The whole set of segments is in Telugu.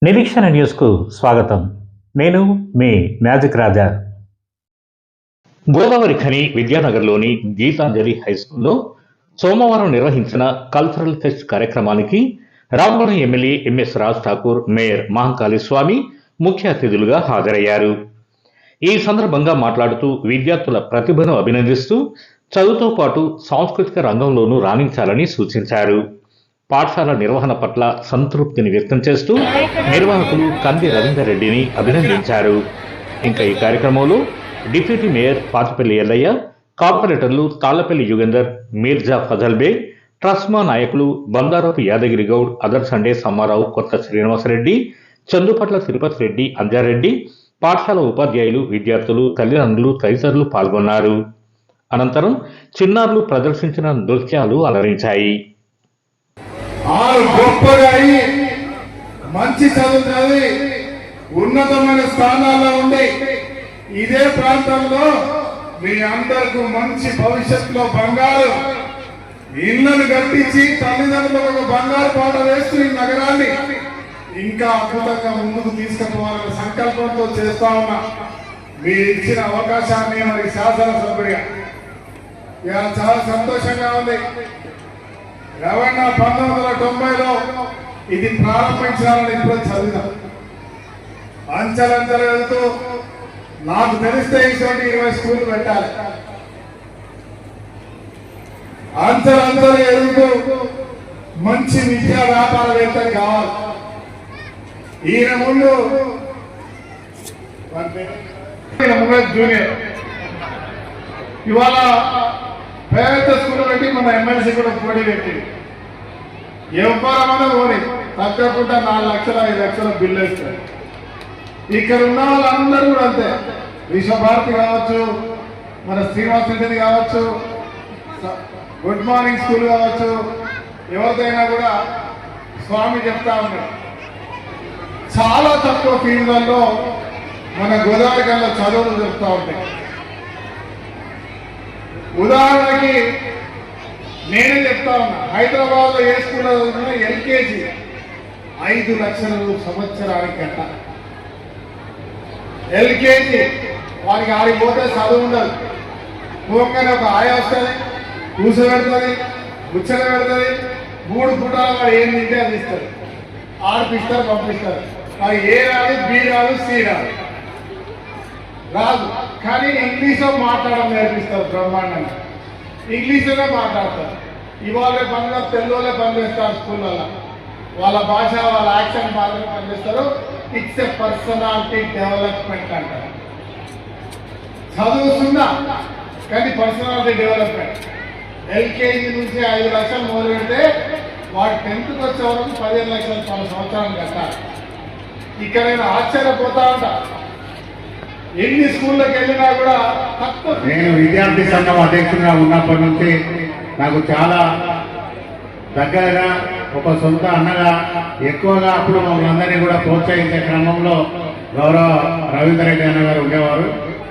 నిరీక్షణ న్యూస్కు స్వాగతం. నేను మీ మ్యాజిక్ రాజా. గోదావరి ఖని విద్యానగర్లోని గీతాంజలి హైస్కూల్లో సోమవారం నిర్వహించిన కల్చరల్ ఫెస్ట్ కార్యక్రమానికి Ramavaram MLA MS Raj Thakur, mayor Mahankali Swami ముఖ్య అతిథులుగా హాజరయ్యారు. ఈ సందర్భంగా మాట్లాడుతూ విద్యార్థుల ప్రతిభను అభినందిస్తూ చదువుతో పాటు సాంస్కృతిక రంగంలోనూ రాణించాలని సూచించారు. పాఠశాల నిర్వహణ పట్ల సంతృప్తిని వ్యక్తం చేస్తూ నిర్వాహకులు కంది రవీందర్ రెడ్డిని అభినందించారు. ఇంకా ఈ కార్యక్రమంలో డిప్యూటీ మేయర్ పాతిపల్లి ఎల్లయ్య, కార్పొరేటర్లు తాళ్లపల్లి యుగేందర్, మీర్జా ఫజల్ బేగ్, ట్రస్మా నాయకులు బందారపు యాదగిరి గౌడ్, అదర్ సండే సమ్మారావు, కొత్త శ్రీనివాసరెడ్డి, చందుపట్ల తిరుపతి రెడ్డి, అంజారెడ్డి, పాఠశాల ఉపాధ్యాయులు, విద్యార్థులు, తల్లిదండ్రులు తదితరులు పాల్గొన్నారు. అనంతరం చిన్నారులు ప్రదర్శించిన నృత్యాలు అలరించాయి. గొప్పగా మంచి చదువు చదివి ఉన్నతమైన స్థానాల్లో ఉండి ఇదే ప్రాంతంలో మీ అందరికీ మంచి భవిష్యత్తులో బంగారు ఇళ్లను కట్టించి తల్లిదండ్రులకు ఒక బంగారు పాట వేస్తూ ఈ నగరాన్ని ఇంకా అద్భుతంగా ముందుకు తీసుకుపోవాలనే సంకల్పంతో చేస్తా ఉన్నా. మీరు ఇచ్చిన అవకాశాన్ని మరి శాసనసభ్యుడిగా చాలా సంతోషంగా ఉంది. రవాణా 1990లో ఇది ప్రారంభించాలని ఇప్పుడు చదివిన అంచెలంచెలు వెళ్తూ నాకు తెలిస్తే ఇటువంటి 20 స్కూళ్ళు పెట్టాలి. అంచెలంచెలు ఎదుగుతూ మంచి విద్యా వ్యాపారవేత్తలు కావాలి. ఈయన ముందు జూనియర్ ఇవాళ పేద స్కూల్ పెట్టి మన ఎమ్మెల్సీ కూడా పోటీ పెట్టి ఎవరమన్నా పోనీ తగ్గకుండా 4 లక్షలు 5 లక్షల బిల్లు వేస్తారు. ఇక్కడ ఉన్న వాళ్ళందరూ కూడా అంతే. విశ్వభారతి కావచ్చు, మన శ్రీనివాస్ రెడ్డి కావచ్చు, గుడ్ మార్నింగ్ స్కూల్ కావచ్చు, ఎవరిదైనా కూడా స్వామి చెప్తా ఉన్నాడు. చాలా తక్కువ ఫీజులలో మన గోదావరి కన్నా చదువులు చెప్తా ఉంటాయి. ఉదాహరణకి నేనే చెప్తా ఉన్నా, హైదరాబాద్ లో ఏ స్కూల్లో చదువుతున్నా ఎల్కేజీ 5 లక్షలు సంవత్సరానికి కట్ట. ఎల్కేజీ వారికి ఆడిపోతే చదువు ఉండదు. పోగానే ఒక ఆయ వస్తుంది, కూసబెడుతుంది, ముచ్చట పెడుతుంది, 3 పూటలు వాడు ఏం తింటే అది ఇస్తారు, ఆడిపిస్తారు, పంపిస్తారు. అది ఏ రాదు, బి రాదు, సి రాదు. కానీ ఇంగ్లీష్లో మాట్లాడడం నేర్పిస్తారు బ్రహ్మాండంగా. ఇంగ్లీష్లోనే మాట్లాడతారు. ఇవాళ పనులు తెలుగులో పనిచేస్తారు స్కూళ్ళల్లో. వాళ్ళ భాష, వాళ్ళ యాక్షన్ బాగా పనిచేస్తారు. ఇట్స్ ఎ పర్సనాలిటీ డెవలప్మెంట్ అంటారు. చదువుతున్నా కానీ పర్సనాలిటీ డెవలప్మెంట్. ఎల్కేజీ నుంచి 5 లక్షలు మొదలు పెడితే వాడు 10th వచ్చే వరకు 15 లక్షలు 10 సంవత్సరాలు కట్టాలి. ఇక్కడ నేను ఆశ్చర్యపోతా ఉంటా. ఎన్ని స్కూళ్ళకి వెళ్ళినా కూడా తక్కువ. నేను విద్యార్థి సంఘం అధ్యక్షుడిగా ఉన్నప్పటి నుంచి నాకు చాలా దగ్గరగా ఒక సొంత అన్నగా ఎక్కువగా అప్పుడు మమ్మల్ని అందరినీ కూడా ప్రోత్సహించే క్రమంలో గౌరవ రవీందర్ రెడ్డి అన్న గారు ఉండేవారు.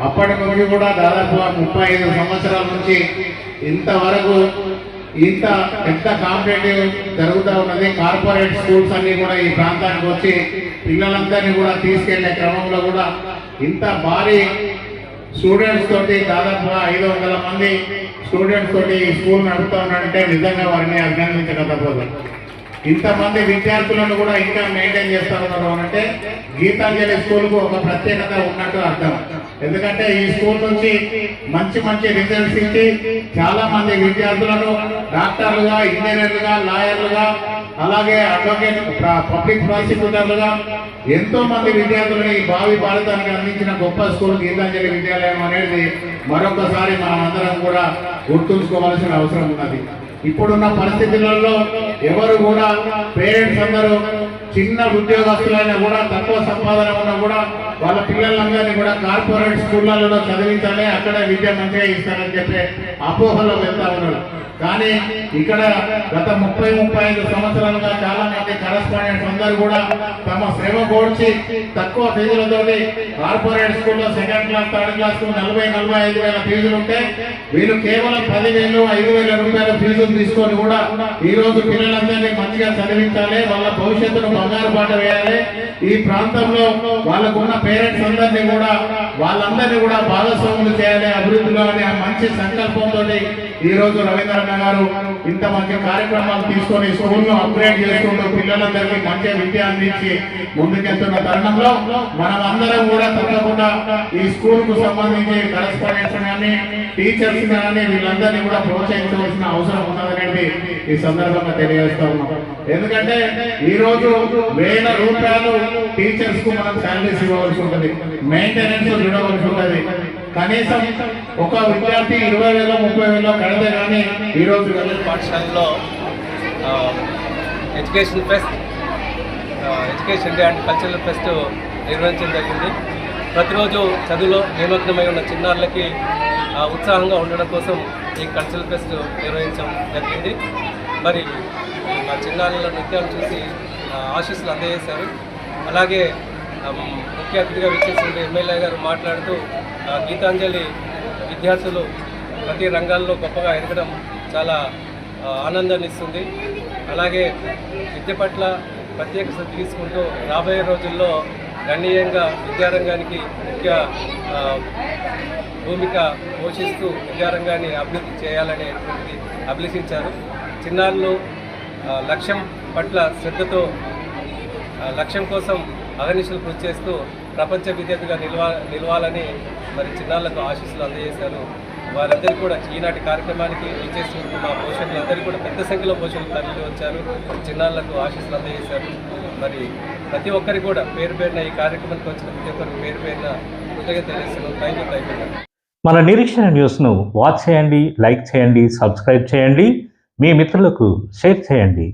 అప్పటి నుంచి కూడా దాదాపుగా 35 సంవత్సరాల నుంచి ఇంతవరకు ఇంత పెద్ద కాంపిటేటివ్ జరుగుతూ ఉన్నది. కార్పొరేట్ స్కూల్స్ అన్ని కూడా ఈ ప్రాంతానికి వచ్చి పిల్లలందరినీ కూడా తీసుకెళ్లే క్రమంలో కూడా ఇంత భారీ స్టూడెంట్స్ తోటి దాదాపుగా 500 మంది స్టూడెంట్స్ తోటి ఈ స్కూల్ నడుపుతూ ఉన్నాడంటే నిజంగా వారిని అభినందించకపోదు. ఇంతమంది విద్యార్థులను కూడా ఇంకా మెయింటైన్ చేస్తూ ఉన్నారు అంటే గీతాంజలి స్కూల్కు ఒక ప్రత్యేకత ఉన్నట్టు అర్థం. ఎందుకంటే ఈ స్కూల్ నుంచి మంచి మంచి రిజల్ట్స్ ఇచ్చి చాలా మంది విద్యార్థులను డాక్టర్లుగా, ఇంజనీర్లుగా, లాయర్లుగా, అలాగే అడ్వకేట్, పబ్లిక్ ప్రాసిక్యూటర్లుగా ఎంతో మంది విద్యార్థులను ఈ భావి భారతానికి అందించిన గొప్ప స్కూల్ గీతాంజలి విద్యాలయం అనేది మరొకసారి మనం అందరం కూడా గుర్తుంచుకోవాల్సిన అవసరం ఉన్నది. ఇప్పుడున్న పరిస్థితులలో ఎవరు కూడా పేరెంట్స్ అందరూ చిన్న ఉద్యోగస్తులైనా కూడా, తక్కువ సంపాదన ఉన్నా కూడా వాళ్ళ పిల్లలందరినీ కూడా కార్పొరేట్ స్కూళ్ళలో చదివించాలి, అక్కడ విద్య మంచిగా ఇస్తారని చెప్పే అపోహలో వెళ్తా ఉన్నారు. కానీ ఇక్కడ గత 30-35 సంవత్సరాలుగా చాలా మంది కరెస్పాండెంట్స్ అందరూ కూడా తమ శ్రమ కోర్చి తక్కువ ఫీజులతో కార్పొరేట్ స్కూల్లో సెకండ్ క్లాస్ థర్డ్ క్లాస్ 40-45 వేల ఫీజులు ఉంటే వీళ్ళు కేవలం 10,000-5,000 రూపాయల ఫీజులు తీసుకొని కూడా ఈ రోజు పిల్లలందరినీ మంచిగా చదివించాలి, వాళ్ళ భవిష్యత్తును బంగారు బాట వేయాలి, ఈ ప్రాంతంలో వాళ్ళకున్న పేరెంట్స్ అందరినీ కూడా వాళ్ళందరినీ కూడా భాగస్వాములు చేయాలి అభివృద్ధిలో అనే మంచి సంకల్పంతో ఈ రోజు రవీంద్రనాథ్ గారు ఇంత మంచి కార్యక్రమాలు తీసుకొని స్కూల్లో అప్గ్రేడ్ చేసుకుంటూ పిల్లలందరికీ మంచి విద్య అందించి ముందుకెళ్తున్న తరుణంలో మనం అందరం కూడా తప్పకుండా ఈ స్కూల్ కు సంబంధించి కరెస్పాండెంట్స్ కానీ టీచర్స్ కానీ వీళ్ళందరినీ కూడా ప్రోత్సహించవలసిన అవసరం ఉన్నదనేది ఈ సందర్భంగా తెలియజేస్తా ఉన్నాం. ఎందుకంటే ఈ రోజు 1,000 రూపాయలు టీచర్స్ కు మనం శాలరీస్ ఇవ్వవలసి ఉంటుంది, మెయింటెనెన్స్ చూడవలసి ఉంటుంది. కనీసం ఒక విద్యార్థి 20,000-30,000 కడితే కానీ ఈ రోజు పాఠశాలలో education pest, education day and cultural fest నిర్వహించడం జరిగింది. ప్రతిరోజు చదువులో నిమగ్నమై ఉన్న చిన్నారులకి ఉత్సాహంగా ఉండడం కోసం ఈ కల్చరల్ ఫెస్ట్ నిర్వహించడం జరిగింది. మరి మా చిన్నారుల నృత్యాలు చూసి ఆశీస్సులు అందజేశారు. అలాగే ముఖ్య అతిథిగా విచ్చేసిన ఎమ్మెల్యే గారు మాట్లాడుతూ గీతాంజలి విద్యార్థులు ప్రతి రంగాల్లో గొప్పగా ఎదగడం చాలా ఆనందాన్ని ఇస్తుంది. అలాగే విద్య పట్ల ప్రత్యేక శ్రద్ధ తీసుకుంటూ రాబోయే రోజుల్లో గణనీయంగా విద్యారంగానికి ముఖ్య భూమిక పోషిస్తూ విద్యారంగాన్ని అభివృద్ధి చేయాలనేటువంటి అభిలషించారు. చిన్నారులు లక్ష్యం పట్ల శ్రద్ధతో లక్ష్యం కోసం అహర్నిశలు కృషి చేస్తూ ప్రపంచ విద్యార్థిగా నిలవాలని మరి చిన్నారులకు ఆశీస్సులు అందజేశారు. వారందరికీ కూడా ఈనాటి కార్యక్రమానికి విచ్చేస్తున్న మా పోషకులందరికీ కూడా పెద్ద సంఖ్యలో పోషకులు తరలి వచ్చారు, చిన్నారులకు ఆశీస్సులు అందజేశారు. మరి ప్రతి ఒక్కరికి కూడా పేరు పేరున ఈ కార్యక్రమానికి వచ్చిన ప్రతి ఒక్కరికి పేరు పేరున కృతజ్ఞత తెలియజేస్తున్నాను. Thank you. మన నిరీక్షణ న్యూస్ను వాచ్ చేయండి, లైక్ చేయండి, సబ్స్క్రైబ్ చేయండి, మీ మిత్రులకు షేర్ చేయండి.